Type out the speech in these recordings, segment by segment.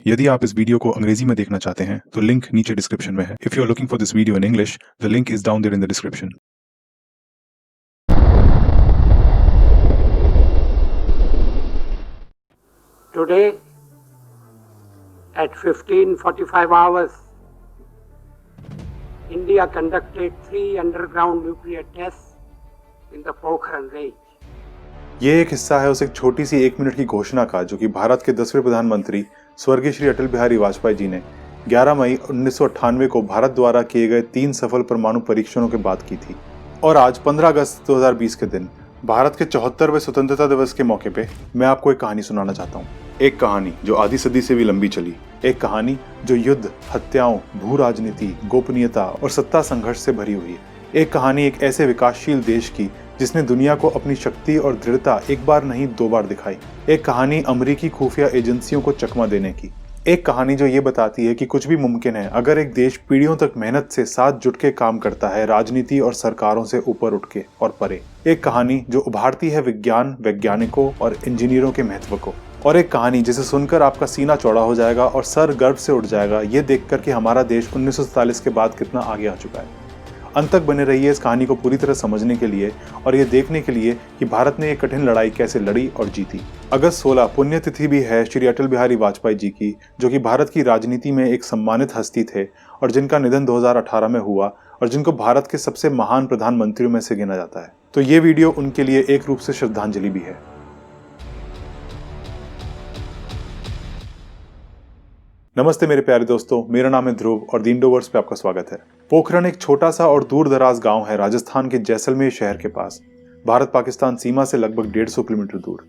यदि आप इस वीडियो को अंग्रेजी में देखना चाहते हैं तो लिंक नीचे डिस्क्रिप्शन में है। If you are looking for this video in English, the link is down there in the description. Today at 15:45 hours, India conducted 3 underground nuclear tests in the Pokhran range. ये एक हिस्सा है उस एक छोटी सी 1 मिनट की घोषणा का जो कि भारत के 10वें प्रधानमंत्री स्वर्गीय श्री अटल बिहारी वाजपेयी जी ने 11 मई 1998 को भारत द्वारा किए गए 3 सफल परमाणु परीक्षणों के बाद की थी। और आज 15 अगस्त 2020 के दिन भारत के 74वें स्वतंत्रता दिवस के मौके पे मैं आपको एक कहानी सुनाना चाहता हूँ। एक कहानी जो आधी सदी से भी लंबी चली, एक कहानी जो युद्ध, हत्याओं, भू राजनीति, गोपनीयता और सत्ता संघर्ष से भरी हुई है। एक कहानी एक ऐसे विकासशील देश की जिसने दुनिया को अपनी शक्ति और दृढ़ता एक बार नहीं 2 बार दिखाई। एक कहानी अमेरिकी खुफिया एजेंसियों को चकमा देने की। एक कहानी जो ये बताती है कि कुछ भी मुमकिन है अगर एक देश पीढ़ियों तक मेहनत से साथ जुट के काम करता है, राजनीति और सरकारों से ऊपर उठ के और परे। एक कहानी जो उभारती है विज्ञान, वैज्ञानिकों और इंजीनियरों के महत्व को। और एक कहानी जिसे सुनकर आपका सीना चौड़ा हो जाएगा और सर गर्व से उठ जाएगा ये देखकर कि हमारा देश 1947 के बाद कितना आगे आ चुका है। अंत तक बने रहिए इस कहानी को पूरी तरह समझने के लिए और ये देखने के लिए कि भारत ने एक कठिन लड़ाई कैसे लड़ी और जीती। अगस्त 16 पुण्यतिथि भी है श्री अटल बिहारी वाजपेयी जी की, जो कि भारत की राजनीति में एक सम्मानित हस्ती थे और जिनका निधन 2018 में हुआ और जिनको भारत के सबसे महान प्रधानमंत्रियों में से गिना जाता है। तो ये वीडियो उनके लिए एक रूप से श्रद्धांजलि भी है। नमस्ते मेरे प्यारे दोस्तों, मेरा नाम है ध्रुव और द इंडोवर्स पे आपका स्वागत है। पोखरण एक छोटा सा और दूर दराज गांव है राजस्थान के जैसलमेर शहर के पास, भारत पाकिस्तान सीमा से लगभग 150 किलोमीटर दूर।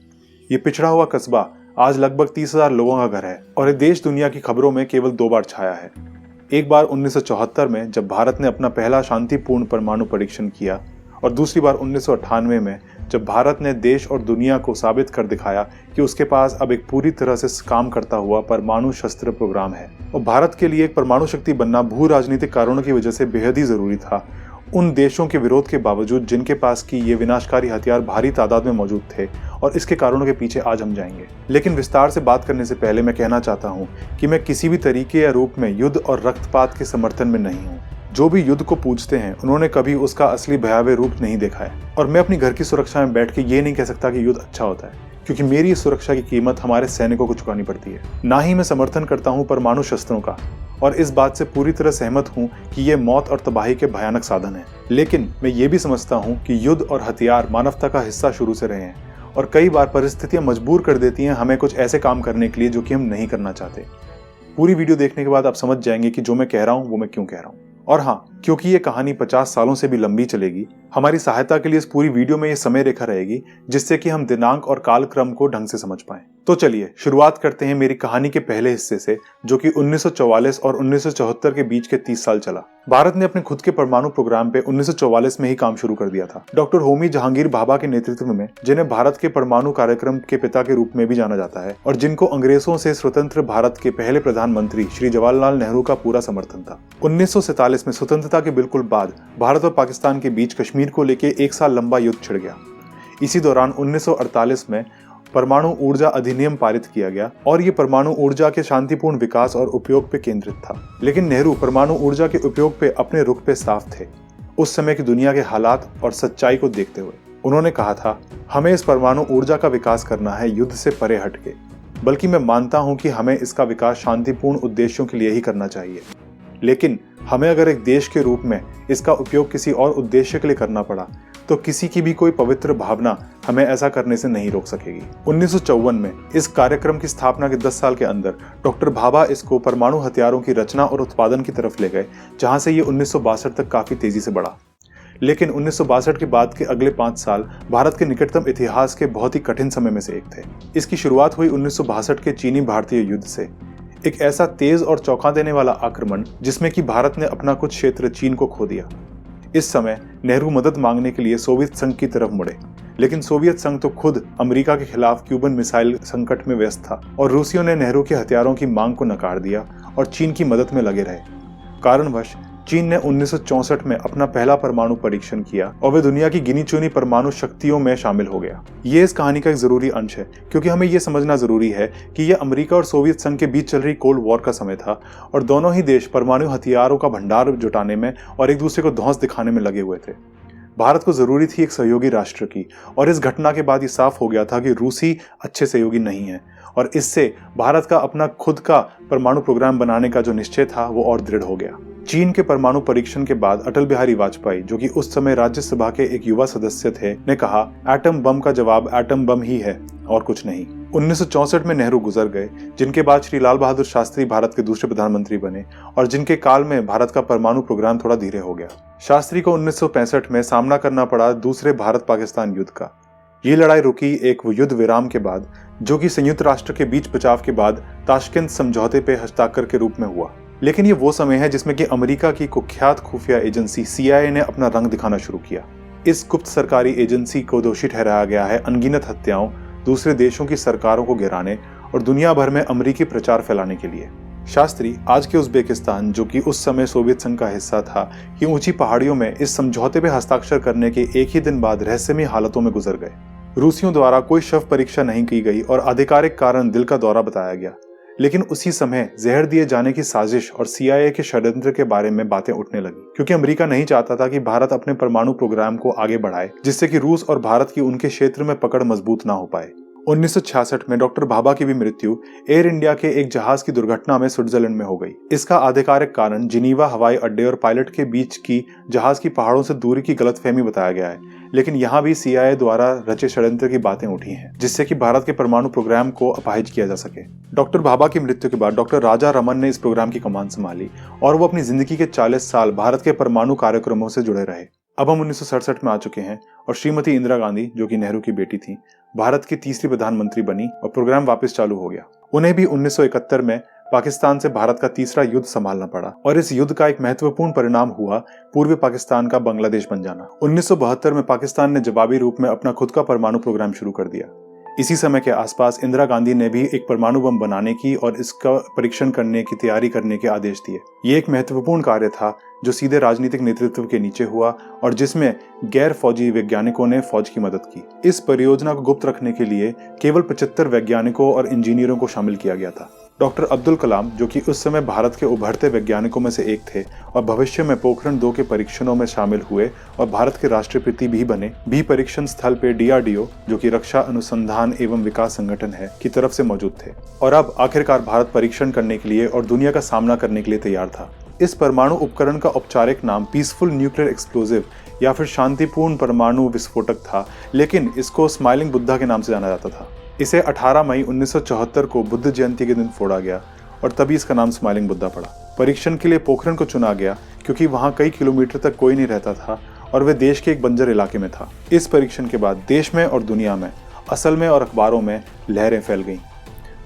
ये पिछड़ा हुआ कस्बा आज लगभग 30,000 लोगों का घर है और ये देश दुनिया की खबरों में केवल 2 बार छाया है। एक बार 1974 में जब भारत ने अपना पहला शांतिपूर्ण परमाणु परीक्षण किया और दूसरी बार 1998 में जब भारत ने देश और दुनिया को साबित कर दिखाया कि उसके पास अब एक पूरी तरह से काम करता हुआ परमाणु शस्त्र प्रोग्राम है। और भारत के लिए एक परमाणु शक्ति बनना भू राजनीतिक कारणों की वजह से बेहद ही जरूरी था, उन देशों के विरोध के बावजूद जिनके पास की ये विनाशकारी हथियार भारी तादाद में मौजूद थे। और इसके कारणों के पीछे आज हम जाएंगे, लेकिन विस्तार से बात करने से पहले मैं कहना चाहता हूँ कि मैं किसी भी तरीके या रूप में युद्ध और रक्तपात के समर्थन में नहीं हूँ। जो भी युद्ध को पूजते हैं उन्होंने कभी उसका असली भयावह रूप नहीं देखा है। और मैं अपनी घर की सुरक्षा में बैठ के ये नहीं कह सकता कि युद्ध अच्छा होता है, क्योंकि मेरी सुरक्षा की कीमत हमारे सैनिकों को चुकानी पड़ती है। ना ही मैं समर्थन करता हूँ परमाणु शस्त्रों का और इस बात से पूरी तरह सहमत हूँ कि ये मौत और तबाही के भयानक साधन है। लेकिन मैं ये भी समझता हूँ कि युद्ध और हथियार मानवता का हिस्सा शुरू से रहे हैं और कई बार परिस्थितियां मजबूर कर देती हैं हमें कुछ ऐसे काम करने के लिए जो कि हम नहीं करना चाहते। पूरी वीडियो देखने के बाद आप समझ जाएंगे कि जो मैं कह रहा हूँ वो मैं क्यों कह रहा हूँ। और हाँ, क्योंकि ये कहानी 50 सालों से भी लंबी चलेगी, हमारी सहायता के लिए इस पूरी वीडियो में ये समय रेखा रहेगी जिससे कि हम दिनांक और कालक्रम को ढंग से समझ पाएं। तो चलिए शुरुआत करते हैं मेरी कहानी के पहले हिस्से से, जो कि 1944 और 1974 के बीच के 30 साल चला। भारत ने अपने खुद के परमाणु प्रोग्राम पे 1944 में ही काम शुरू कर दिया था। डॉक्टर होमी जहांगीर भाभा के नेतृत्व में, जिन्हें भारत के परमाणु कार्यक्रम के पिता के रूप में भी जाना जाता है और जिनको अंग्रेजों से स्वतंत्र भारत के पहले प्रधानमंत्री श्री जवाहरलाल नेहरू का पूरा समर्थन था। 1947 में स्वतंत्रता के बिल्कुल बाद भारत और पाकिस्तान के बीच कश्मीर को लेकर 1 साल लंबा युद्ध छिड़ गया। इसी दौरान 1948 में परमाणु ऊर्जा अधिनियम पारित किया गया और ये परमाणु ऊर्जा के शांतिपूर्ण विकास और उपयोग पे केंद्रित था। लेकिन नेहरू परमाणु ऊर्जा के उपयोग पे अपने रुख पे साफ थे। उस समय की दुनिया के हालात और सच्चाई को देखते हुए उन्होंने कहा था, हमें इस परमाणु ऊर्जा का विकास करना है युद्ध से परे हटके, बल्कि मैं मानता हूं कि हमें इसका विकास शांतिपूर्ण उद्देश्यों के लिए ही करना चाहिए। लेकिन हमें अगर एक देश के रूप में इसका उपयोग किसी और उद्देश्य के लिए करना पड़ा तो किसी की भी कोई पवित्र भावना हमें ऐसा करने से नहीं रोक सकेगी। 1954 में इस कार्यक्रम की स्थापना के 10 साल के अंदर डॉक्टर भाभा इसको परमाणु हथियारों की रचना और उत्पादन की तरफ ले गए, जहां से ये 1962 तक काफी तेजी से बढ़ा। लेकिन 1962 के बाद के अगले 5 साल भारत के निकटतम इतिहास के बहुत ही कठिन समय में से एक थे। इसकी शुरुआत हुई 1962 के चीनी भारतीय युद्ध से, एक ऐसा तेज और चौंका देने वाला आक्रमण जिसमें कि भारत ने अपना कुछ क्षेत्र चीन को खो दिया। इस समय नेहरू मदद मांगने के लिए सोवियत संघ की तरफ मुड़े, लेकिन सोवियत संघ तो खुद अमेरिका के खिलाफ क्यूबन मिसाइल संकट में व्यस्त था और रूसियों ने नेहरू के हथियारों की मांग को नकार दिया और चीन की मदद में लगे रहे। कारणवश चीन ने 1964 में अपना पहला परमाणु परीक्षण किया और वे दुनिया की गिनी चुनी परमाणु शक्तियों में शामिल हो गया। ये इस कहानी का एक जरूरी अंश है, क्योंकि हमें यह समझना जरूरी है कि यह अमेरिका और सोवियत संघ के बीच चल रही कोल्ड वॉर का समय था और दोनों ही देश परमाणु हथियारों का भंडार जुटाने में और एक दूसरे को धौंस दिखाने में लगे हुए थे। भारत को जरूरी थी एक सहयोगी राष्ट्र की, और इस घटना के बाद ये साफ हो गया था कि रूसी अच्छे सहयोगी नहीं है, और इससे भारत का अपना खुद का परमाणु प्रोग्राम बनाने का जो निश्चय था वो और दृढ़ हो गया। चीन के परमाणु परीक्षण के बाद अटल बिहारी वाजपेयी, जो कि उस समय राज्यसभा के एक युवा सदस्य थे, ने कहा, एटम बम का जवाब एटम बम ही है और कुछ नहीं। 1964 में नेहरू गुजर गए, जिनके बाद श्री लाल बहादुर शास्त्री भारत के दूसरे प्रधानमंत्री बने और जिनके काल में भारत का परमाणु प्रोग्राम थोड़ा धीरे हो गया। शास्त्री को 1965 में सामना करना पड़ा दूसरे भारत पाकिस्तान युद्ध का। ये लड़ाई रुकी एक युद्ध विराम के बाद, जो कि संयुक्त राष्ट्र के बीच बचाव के बाद ताशकंद समझौते पे हस्ताक्षर के रूप में हुआ। लेकिन ये वो समय है जिसमें कि अमेरिका की कुख्यात खुफिया एजेंसी CIA ने अपना रंग दिखाना शुरू किया। इस गुप्त सरकारी एजेंसी को दोषी ठहराया गया है अनगिनत हत्याओं, दूसरे देशों की सरकारों को गिराने और दुनिया भर में अमेरिकी प्रचार फैलाने के लिए। शास्त्री आज के उज्बेकिस्तान, जो कि उस समय सोवियत संघ का हिस्सा था, की ऊंची पहाड़ियों में इस समझौते पर हस्ताक्षर करने के एक ही दिन बाद रहस्यमय हालतों में गुजर गए। रूसियों द्वारा कोई शव परीक्षा नहीं की गई और आधिकारिक कारण दिल का दौरा बताया गया। लेकिन उसी समय जहर दिए जाने की साजिश और CIA के षड्यंत्र के बारे में बातें उठने लगी, क्योंकि अमेरिका नहीं चाहता था कि भारत अपने परमाणु प्रोग्राम को आगे बढ़ाए, जिससे कि रूस और भारत की उनके क्षेत्र में पकड़ मजबूत ना हो पाए। 1966 में डॉक्टर भाभा की भी मृत्यु एयर इंडिया के एक जहाज की दुर्घटना में स्विट्जरलैंड में हो गई। इसका आधिकारिक कारण जिनीवा हवाई अड्डे और पायलट के बीच की जहाज की पहाड़ों से दूरी की गलतफहमी बताया गया है, लेकिन यहाँ भी CIA द्वारा रचे षड्यंत्र की बातें उठी हैं, जिससे कि भारत के परमाणु प्रोग्राम को अपाहिज किया जा सके। डॉक्टर भाभा की मृत्यु के बाद डॉक्टर राजा रमन ने इस प्रोग्राम की कमान संभाली और वो अपनी जिंदगी के 40 साल भारत के परमाणु कार्यक्रमों से जुड़े रहे। अब हम 1967 में आ चुके हैं और श्रीमती इंदिरा गांधी, जो कि नेहरू की बेटी थी, भारत की तीसरी प्रधानमंत्री बनी और प्रोग्राम वापस चालू हो गया। उन्हें भी 1971 में पाकिस्तान से भारत का तीसरा युद्ध संभालना पड़ा और इस युद्ध का एक महत्वपूर्ण परिणाम हुआ पूर्वी पाकिस्तान का बांग्लादेश बन जाना। 1972 में पाकिस्तान ने जवाबी रूप में अपना खुद का परमाणु प्रोग्राम शुरू कर दिया। इसी समय के आसपास इंदिरा गांधी ने भी एक परमाणु बम बनाने की और इसका परीक्षण करने की तैयारी करने के आदेश दिए। ये एक महत्वपूर्ण कार्य था जो सीधे राजनीतिक नेतृत्व के नीचे हुआ और जिसमें गैर फौजी वैज्ञानिकों ने फौज की मदद की। इस परियोजना को गुप्त रखने के लिए केवल 75 वैज्ञानिकों और इंजीनियरों को शामिल किया गया था। डॉक्टर अब्दुल कलाम, जो कि उस समय भारत के उभरते वैज्ञानिकों में से एक थे और भविष्य में पोखरण 2 के परीक्षणों में शामिल हुए और भारत के राष्ट्रपति भी बने, भी परीक्षण स्थल पे DRDO, जो कि रक्षा अनुसंधान एवं विकास संगठन है, की तरफ से मौजूद थे। और अब आखिरकार भारत परीक्षण करने के लिए और दुनिया का सामना करने के लिए तैयार था। इस परमाणु उपकरण का औपचारिक नाम पीसफुल न्यूक्लियर एक्सप्लोजिव या फिर शांतिपूर्ण परमाणु विस्फोटक था, लेकिन इसको स्माइलिंग बुद्धा के नाम से जाना जाता था। इसे 18 मई 1974 को बुद्ध जयंती के दिन फोड़ा गया और तभी इसका नाम स्माइलिंग बुद्धा पड़ा। परीक्षण के लिए पोखरण को चुना गया क्योंकि वहां कई किलोमीटर तक कोई नहीं रहता था और वे देश के एक बंजर इलाके में था। इस परीक्षण के बाद देश में और दुनिया में, असल में और अखबारों में लहरें फैल गईं।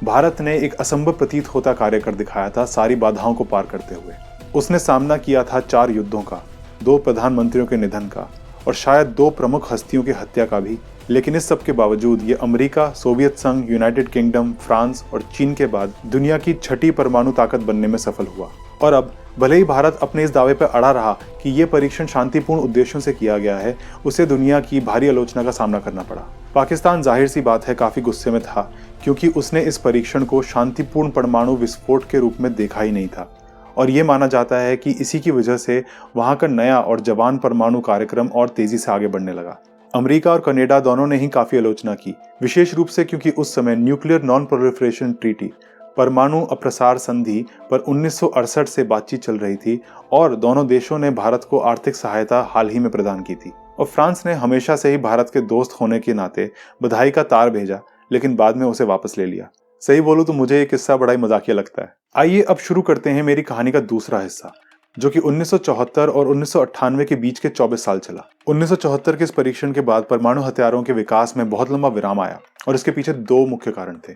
भारत ने एक असंभव प्रतीत होता कार्य कर दिखाया था, सारी बाधाओं को पार करते हुए। उसने सामना किया था 4 युद्धों का, 2 प्रधानमंत्रियों के निधन का और शायद 2 प्रमुख हस्तियों की हत्या का भी। लेकिन इस सब के बावजूद ये अमेरिका, सोवियत संघ, यूनाइटेड किंगडम, फ्रांस और चीन के बाद दुनिया की 6ठी परमाणु ताकत बनने में सफल हुआ। और अब भले ही भारत अपने इस दावे पर अड़ा रहा कि ये परीक्षण शांतिपूर्ण उद्देश्यों से किया गया है, उसे दुनिया की भारी आलोचना का सामना करना पड़ा। पाकिस्तान जाहिर सी बात है काफी गुस्से में था, क्योंकि उसने इस परीक्षण को शांतिपूर्ण परमाणु विस्फोट के रूप में देखा ही नहीं था और ये माना जाता है कि इसी की वजह से वहां का नया और जवान परमाणु कार्यक्रम और तेजी से आगे बढ़ने लगा। अमेरिका और कनाडा दोनों ने ही काफी आलोचना की, विशेष रूप से क्योंकि उस समय न्यूक्लियर नॉन प्रोलिफरेशन ट्रीटी, परमाणु अप्रसार संधि पर 1968 से बातचीत चल रही थी और दोनों देशों ने भारत को आर्थिक सहायता हाल ही में प्रदान की थी। और फ्रांस ने हमेशा से ही भारत के दोस्त होने के नाते बधाई का तार भेजा, लेकिन बाद में उसे वापस ले लिया। सही बोलूं तो मुझे ये किस्सा बड़ा ही मजाकिया लगता है। आइए अब शुरू करते हैं मेरी कहानी का दूसरा हिस्सा, जो कि 1974 और 1998 के बीच के 24 साल चला। 1974 के इस परीक्षण के बाद परमाणु हथियारों के विकास में बहुत लंबा विराम आया और इसके पीछे 2 मुख्य कारण थे।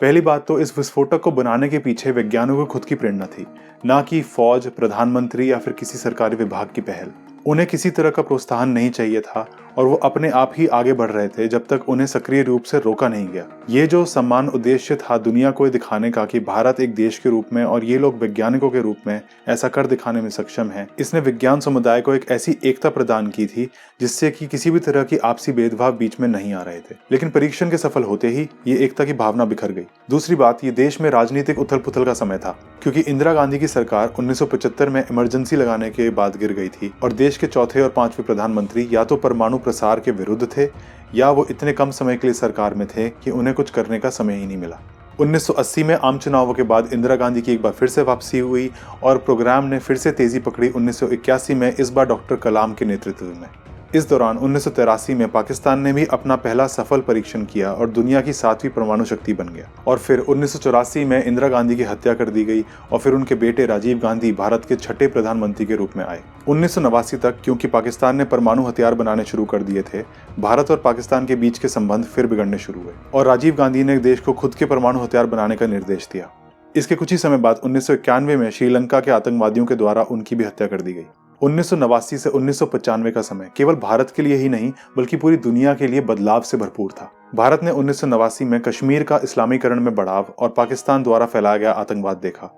पहली बात तो इस विस्फोटक को बनाने के पीछे वैज्ञानिकों की खुद की प्रेरणा थी, ना कि फौज, प्रधानमंत्री या फिर किसी सरकारी विभाग की पहल। उन्हें किसी तरह का प्रोत्साहन नहीं चाहिए था और वो अपने आप ही आगे बढ़ रहे थे जब तक उन्हें सक्रिय रूप से रोका नहीं गया। ये जो सम्मान उद्देश्य था दुनिया को दिखाने का कि भारत एक देश के रूप में और ये लोग वैज्ञानिकों के रूप में ऐसा कर दिखाने में सक्षम है, इसने विज्ञान समुदाय को एक ऐसी एकता प्रदान की थी जिससे कि किसी भी तरह की आपसी भेदभाव बीच में नहीं आ रहे थे। लेकिन परीक्षण के सफल होते ही ये एकता की भावना बिखर गई। दूसरी बात, ये देश में राजनीतिक उथल पुथल का समय था, क्योंकि इंदिरा गांधी की सरकार 1975 में इमरजेंसी लगाने के बाद गिर गई थी और देश के चौथे और पांचवें प्रधानमंत्री या तो परमाणु प्रसार के विरुद्ध थे या वो इतने कम समय के लिए सरकार में थे कि उन्हें कुछ करने का समय ही नहीं मिला। 1980 में आम चुनावों के बाद इंदिरा गांधी की एक बार फिर से वापसी हुई और प्रोग्राम ने फिर से तेजी पकड़ी 1981 में, इस बार डॉक्टर कलाम के नेतृत्व में। इस दौरान 1983 में पाकिस्तान ने भी अपना पहला सफल परीक्षण किया और दुनिया की 7वीं परमाणु शक्ति बन गया। और फिर 1984 में इंदिरा गांधी की हत्या कर दी गई और फिर उनके बेटे राजीव गांधी भारत के छठे प्रधानमंत्री के रूप में आए। 1989 तक क्योंकि पाकिस्तान ने परमाणु हथियार बनाने शुरू कर दिए थे, भारत और पाकिस्तान के बीच के संबंध फिर बिगड़ने शुरू हुए और राजीव गांधी ने देश को खुद के परमाणु हथियार बनाने का निर्देश दिया। इसके कुछ ही समय बाद 1991 में श्रीलंका के आतंकवादियों के द्वारा उनकी भी हत्या कर दी गई। 1989 से 1995 का समय केवल भारत के लिए ही नहीं बल्कि पूरी दुनिया के लिए बदलाव से भरपूर था। भारत ने 1989 में कश्मीर का इस्लामीकरण में बढ़ाव और पाकिस्तान द्वारा फैलाया गया आतंकवाद देखा।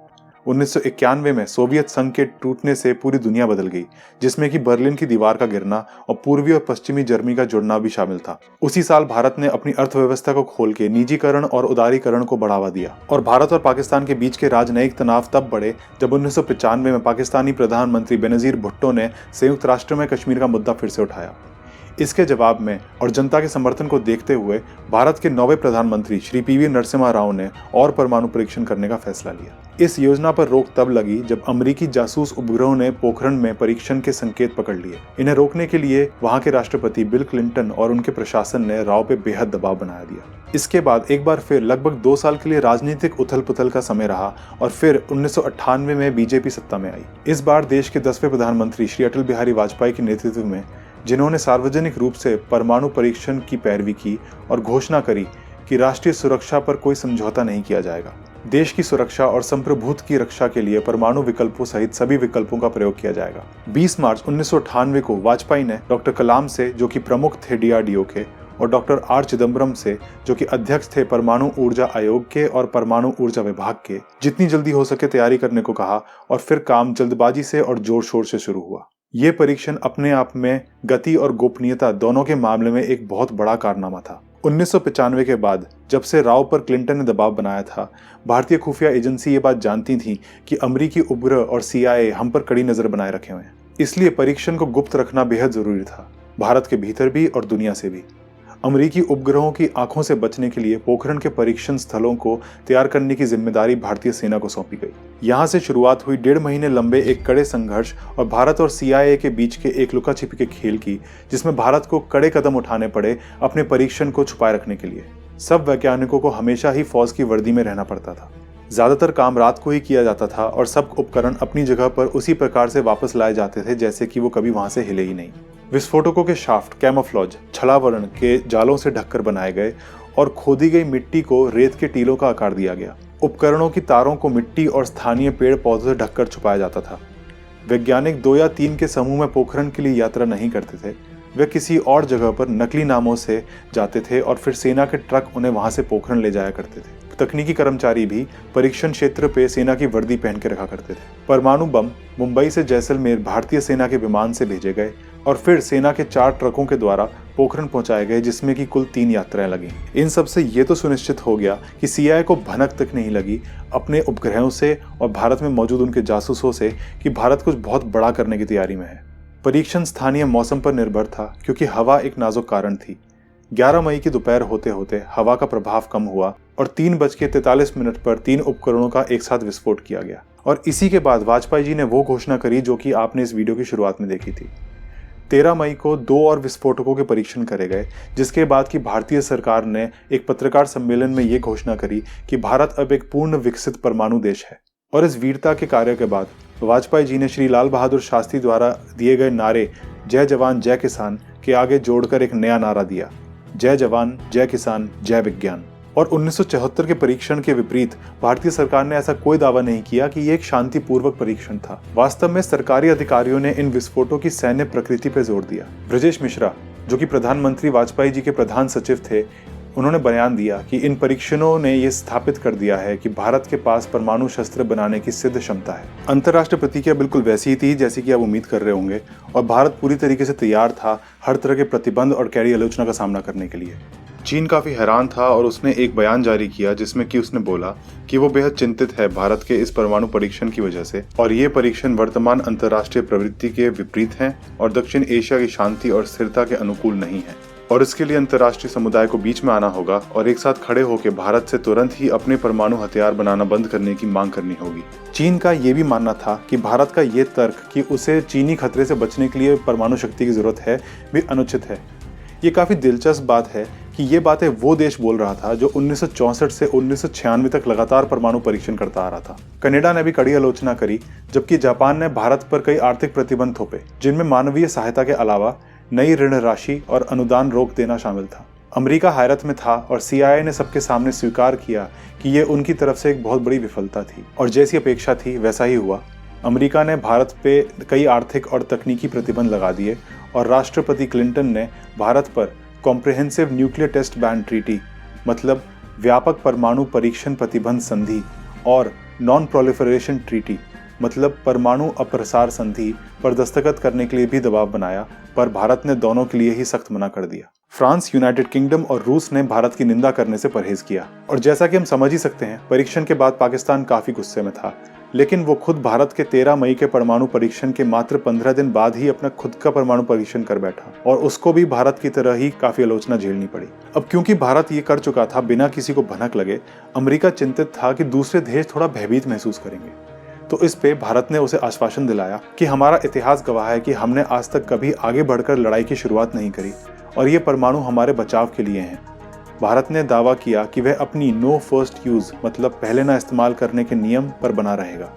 1991 में सोवियत संघ के टूटने से पूरी दुनिया बदल गई, जिसमें कि बर्लिन की दीवार का गिरना और पूर्वी और पश्चिमी जर्मनी का जुड़ना भी शामिल था। उसी साल भारत ने अपनी अर्थव्यवस्था को खोल के निजीकरण और उदारीकरण को बढ़ावा दिया और भारत और पाकिस्तान के बीच के राजनयिक तनाव तब बढ़े जब 1995 में पाकिस्तानी प्रधानमंत्री बेनजीर भुट्टो ने संयुक्त राष्ट्र में कश्मीर का मुद्दा फिर से उठाया। इसके जवाब में और जनता के समर्थन को देखते हुए भारत के 9वें प्रधानमंत्री श्री पीवी नरसिम्हा राव ने और परमाणु परीक्षण करने का फैसला लिया। इस योजना पर रोक तब लगी जब अमेरिकी जासूस उपग्रहों ने पोखरण में परीक्षण के संकेत पकड़ लिए। इन्हें रोकने के लिए वहां के राष्ट्रपति बिल क्लिंटन और उनके प्रशासन ने राव पे बेहद दबाव बना दिया। इसके बाद एक बार फिर लगभग 2 साल के लिए राजनीतिक उथल पुथल का समय रहा और फिर 1998 में बीजेपी सत्ता में आई। इस बार देश के 10वें प्रधानमंत्री श्री अटल बिहारी वाजपेयी के नेतृत्व में, जिन्होंने सार्वजनिक रूप से परमाणु परीक्षण की पैरवी की और घोषणा करी कि राष्ट्रीय सुरक्षा पर कोई समझौता नहीं किया जाएगा। देश की सुरक्षा और संप्रभुत्व की रक्षा के लिए परमाणु विकल्पों सहित सभी विकल्पों का प्रयोग किया जाएगा। 20 मार्च 1998 को वाजपेयी ने डॉक्टर कलाम से, जो कि प्रमुख थे डीआरडीओ के, और डॉक्टर आर चिदम्बरम से, जो कि अध्यक्ष थे परमाणु ऊर्जा आयोग के और परमाणु ऊर्जा विभाग के, जितनी जल्दी हो सके तैयारी करने को कहा और फिर काम जल्दबाजी से और जोर शोर से शुरू हुआ। ये परीक्षण अपने आप में गति और गोपनीयता दोनों के मामले में एक बहुत बड़ा कारनामा था। 1995 के बाद जब से राव पर क्लिंटन ने दबाव बनाया था, भारतीय खुफिया एजेंसी ये बात जानती थी कि अमेरिकी उपग्रह और CIA हम पर कड़ी नजर बनाए रखे हुए हैं। इसलिए परीक्षण को गुप्त रखना बेहद जरूरी था, भारत के भीतर भी और दुनिया से भी। अमेरिकी उपग्रहों की आंखों से बचने के लिए पोखरण के परीक्षण स्थलों को तैयार करने की जिम्मेदारी भारतीय सेना को सौंपी गई। यहाँ से शुरुआत हुई 1.5 महीने लंबे एक कड़े संघर्ष और भारत और CIA के बीच के एक लुका छिपी के खेल की, जिसमें भारत को कड़े कदम उठाने पड़े अपने परीक्षण को छुपाए रखने के लिए। सब वैज्ञानिकों को हमेशा ही फौज की वर्दी में रहना पड़ता था। ज्यादातर काम रात को ही किया जाता था और सब उपकरण अपनी जगह पर उसी प्रकार से वापस लाए जाते थे जैसे कि वो कभी वहां से हिले ही नहीं। विस्फोटकों के शाफ्ट कैमोफ्लेज छलावरण के जालों से ढककर बनाए गए और खोदी गई मिट्टी को रेत के टीलों का आकार दिया गया। उपकरणों की तारों को मिट्टी और स्थानीय पेड़ पौधों से ढककर छुपाया जाता था। वैज्ञानिक 2 या 3 के समूह में पोखरण के लिए यात्रा नहीं करते थे, वे किसी और जगह पर नकली नामों से जाते थे और फिर सेना के ट्रक उन्हें वहां से पोखरण ले जाया करते थे। तकनीकी कर्मचारी भी परीक्षण क्षेत्र पे सेना की वर्दी पहन के रखा करते थे। परमाणु बम मुंबई से जैसलमेर भारतीय सेना के विमान से भेजे गए और फिर सेना के 4 ट्रकों के द्वारा पोखरण पहुंचाए गए, जिसमें कि कुल 3 यात्राएं लगी। इन सब से ये तो सुनिश्चित हो गया कि CIA को भनक तक नहीं लगी अपने उपग्रहों से और भारत में मौजूद उनके जासूसों से कि भारत कुछ बहुत बड़ा करने की तैयारी में है। परीक्षण स्थानीय मौसम पर निर्भर था क्योंकि हवा एक नाजुक कारण थी। 11 मई की दोपहर होते होते हवा का प्रभाव कम हुआ और 3:43 पर 3 उपकरणों का एक साथ विस्फोट किया गया। और इसी के बाद वाजपेयी जी ने वो घोषणा करी जो कि आपने इस वीडियो की शुरुआत में देखी थी। 13 मई को 2 और विस्फोटकों के परीक्षण करे गए, जिसके बाद की भारतीय सरकार ने एक पत्रकार सम्मेलन में ये घोषणा करी कि भारत अब एक पूर्ण विकसित परमाणु देश है। और इस वीरता के कार्य के बाद वाजपेयी जी ने श्री लाल बहादुर शास्त्री द्वारा दिए गए नारे जय जवान जय किसान के आगे जोड़कर एक नया नारा दिया, जय जवान जय किसान जय विज्ञान। और 1974 के परीक्षण के विपरीत भारतीय सरकार ने ऐसा कोई दावा नहीं किया कि ये एक शांतिपूर्वक परीक्षण था। वास्तव में सरकारी अधिकारियों ने इन विस्फोटों की सैन्य प्रकृति पर जोर दिया। ब्रजेश मिश्रा जो कि प्रधानमंत्री वाजपेयी जी के प्रधान सचिव थे, उन्होंने बयान दिया कि इन परीक्षणों ने यह स्थापित कर दिया है कि भारत के पास परमाणु शस्त्र बनाने की सिद्ध क्षमता है। अंतर्राष्ट्रीय प्रतिक्रिया बिल्कुल वैसी ही थी जैसी कि आप उम्मीद कर रहे होंगे, और भारत पूरी तरीके से तैयार था हर तरह के प्रतिबंध और कड़ी आलोचना का सामना करने के लिए। चीन काफी हैरान था और उसने एक बयान जारी किया जिसमें कि उसने बोला कि वो बेहद चिंतित है भारत के इस परमाणु परीक्षण की वजह से, और ये परीक्षण वर्तमान अंतर्राष्ट्रीय प्रवृत्ति के विपरीत हैं और दक्षिण एशिया की शांति और स्थिरता के अनुकूल नहीं है, और इसके लिए अंतर्राष्ट्रीय समुदाय को बीच में आना होगा और एक साथ खड़े होकर भारत से तुरंत ही अपने परमाणु हथियार बनाना बंद करने की मांग करनी होगी। चीन का ये भी मानना था कि भारत का ये तर्क कि उसे चीनी खतरे से बचने के लिए परमाणु शक्ति की जरूरत है भी अनुचित है। ये काफी दिलचस्प बात है कि ये बातें वो देश बोल रहा था जो 1964 से 1996 तक लगातार परमाणु परीक्षण करता आ रहा था। कनाडा ने भी कड़ी आलोचना करी, जबकि जापान ने भारत पर कई आर्थिक प्रतिबंध थोपे, जिनमें मानवीय सहायता के अलावा नई ऋण राशि और अनुदान रोक देना शामिल था। अमेरिका हैरत में था और CIA ने सबके सामने स्वीकार किया कि ये उनकी तरफ से एक बहुत बड़ी विफलता थी, और जैसी अपेक्षा थी वैसा ही हुआ। अमेरिका ने भारत पे कई आर्थिक और तकनीकी प्रतिबंध लगा दिए और राष्ट्रपति क्लिंटन ने भारत पर comprehensive nuclear test ban treaty, मतलब व्यापक परमाणु परीक्षण प्रतिबंध संधि, और नॉन प्रोलिफरेशन ट्रीटी, मतलब परमाणु अप्रसार संधि पर दस्तखत करने के लिए भी दबाव बनाया, पर भारत ने दोनों के लिए ही सख्त मना कर दिया। फ्रांस, यूनाइटेड किंगडम और रूस ने भारत की निंदा करने से परहेज किया, और जैसा कि हम समझ ही सकते हैं, परीक्षण के बाद पाकिस्तान काफी गुस्से में था, लेकिन वो खुद भारत के 13 मई के परमाणु परीक्षण के मात्र 15 दिन बाद ही अपना खुद का परमाणु परीक्षण कर बैठा, और उसको भी भारत की तरह ही काफी आलोचना झेलनी पड़ी। अब क्योंकि भारत ये कर चुका था बिना किसी को भनक लगे, अमेरिका चिंतित था कि दूसरे देश थोड़ा भयभीत महसूस करेंगे। तो इस पे भारत ने उसे आश्वासन दिलाया कि हमारा इतिहास गवाह है कि हमने आज तक कभी आगे बढ़कर लड़ाई की शुरुआत नहीं करी, और ये परमाणु हमारे बचाव के लिए हैं। भारत ने दावा किया कि वह अपनी नो फर्स्ट यूज, मतलब पहले ना इस्तेमाल करने के नियम पर बना रहेगा।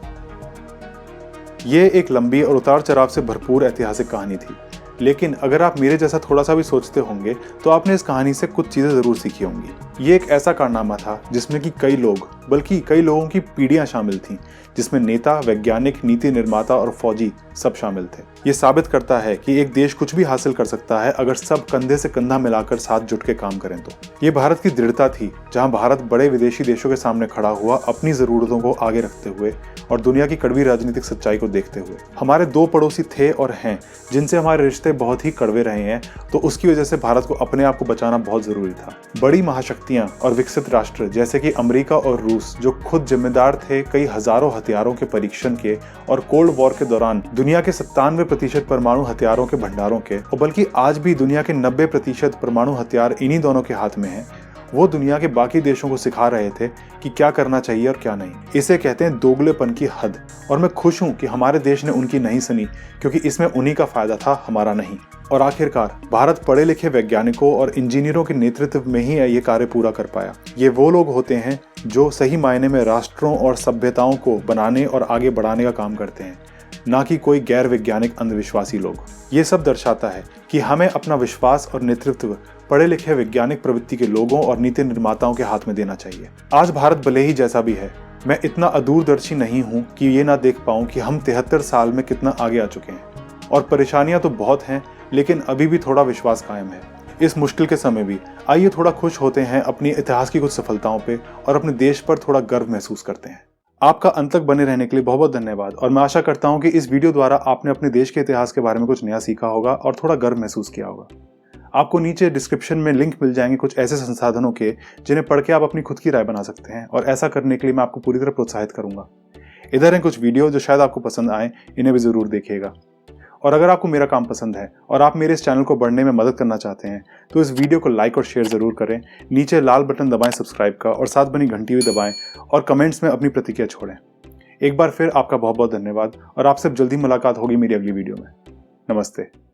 ये एक लंबी और उतार चढ़ाव से भरपूर ऐतिहासिक कहानी थी, लेकिन अगर आप मेरे जैसा थोड़ा सा भी सोचते होंगे तो आपने इस कहानी से कुछ चीजें जरूर सीखी होंगी। ये एक ऐसा कारनामा था जिसमें कि कई लोग, बल्कि कई लोगों की पीढ़ियां शामिल थीं, जिसमें नेता, वैज्ञानिक, नीति निर्माता और फौजी सब शामिल थे। ये साबित करता है कि एक देश कुछ भी हासिल कर सकता है अगर सब कंधे से कंधा मिलाकर साथ जुट के काम करें तो। ये भारत की दृढ़ता थी, जहां भारत बड़े विदेशी देशों के सामने खड़ा हुआ अपनी जरूरतों को आगे रखते हुए और दुनिया की कड़वी राजनीतिक सच्चाई को देखते हुए। हमारे दो पड़ोसी थे और हैं जिनसे हमारे रिश्ते बहुत ही कड़वे रहे हैं, तो उसकी वजह से भारत को अपने आप को बचाना बहुत जरूरी था। बड़ी महाशक्तियां और विकसित राष्ट्र जैसे कि अमेरिका और रूस, जो खुद जिम्मेदार थे कई हजारों हथियारों के परीक्षण के और कोल्ड वॉर के दौरान दुनिया के 97% परमाणु हथियारों के भंडारों के, और बल्कि आज भी दुनिया के 90% परमाणु हथियार इन्हीं दोनों के हाथ में हैं, वो दुनिया के बाकी देशों को सिखा रहे थे कि क्या करना चाहिए और क्या नहीं। इसे कहते हैं दोगलेपन की हद, और मैं खुश हूं कि हमारे देश ने उनकी नहीं सुनी, क्योंकि इसमें उन्हीं का फायदा था, हमारा नहीं। और आखिरकार भारत पढ़े लिखे वैज्ञानिकों और इंजीनियरों के नेतृत्व में ही ये कार्य पूरा कर पाया। ये वो लोग होते हैं जो सही मायने में राष्ट्रों और सभ्यताओं को बनाने और आगे बढ़ाने का काम करते हैं, ना कि कोई गैर वैज्ञानिक अंधविश्वासी लोग। ये सब दर्शाता है कि हमें अपना विश्वास और नेतृत्व पढ़े लिखे वैज्ञानिक प्रवृत्ति के लोगों और नीति निर्माताओं के हाथ में देना चाहिए। आज भारत भले ही जैसा भी है, मैं इतना अदूरदर्शी नहीं हूं कि ये ना देख पाऊं कि हम 73 साल में कितना आगे आ चुके हैं, और परेशानियां तो बहुत हैं, लेकिन अभी भी थोड़ा विश्वास कायम है। इस मुश्किल के समय भी आइए थोड़ा खुश होते हैं अपनी इतिहास की कुछ सफलताओं पे और अपने देश पर थोड़ा गर्व महसूस करते हैं। आपका अंत तक बने रहने के लिए बहुत बहुत धन्यवाद, और मैं आशा करता हूं कि इस वीडियो द्वारा आपने अपने देश के इतिहास के बारे में कुछ नया सीखा होगा और थोड़ा गर्व महसूस किया होगा। आपको नीचे डिस्क्रिप्शन में लिंक मिल जाएंगे कुछ ऐसे संसाधनों के जिन्हें पढ़ के आप अपनी खुद की राय बना सकते हैं, और ऐसा करने के लिए मैं आपको पूरी तरह प्रोत्साहित करूंगा। इधर हैं कुछ वीडियो जो शायद आपको पसंद आए, इन्हें भी जरूर देखिएगा। और अगर आपको मेरा काम पसंद है और आप मेरे इस चैनल को बढ़ने में मदद करना चाहते हैं तो इस वीडियो को लाइक और शेयर जरूर करें। नीचे लाल बटन दबाएं सब्सक्राइब का, और साथ बनी घंटी भी दबाएं, और कमेंट्स में अपनी प्रतिक्रिया छोड़ें। एक बार फिर आपका बहुत बहुत धन्यवाद, और आपसे जल्दी मुलाकात होगी मेरी अगली वीडियो में। नमस्ते।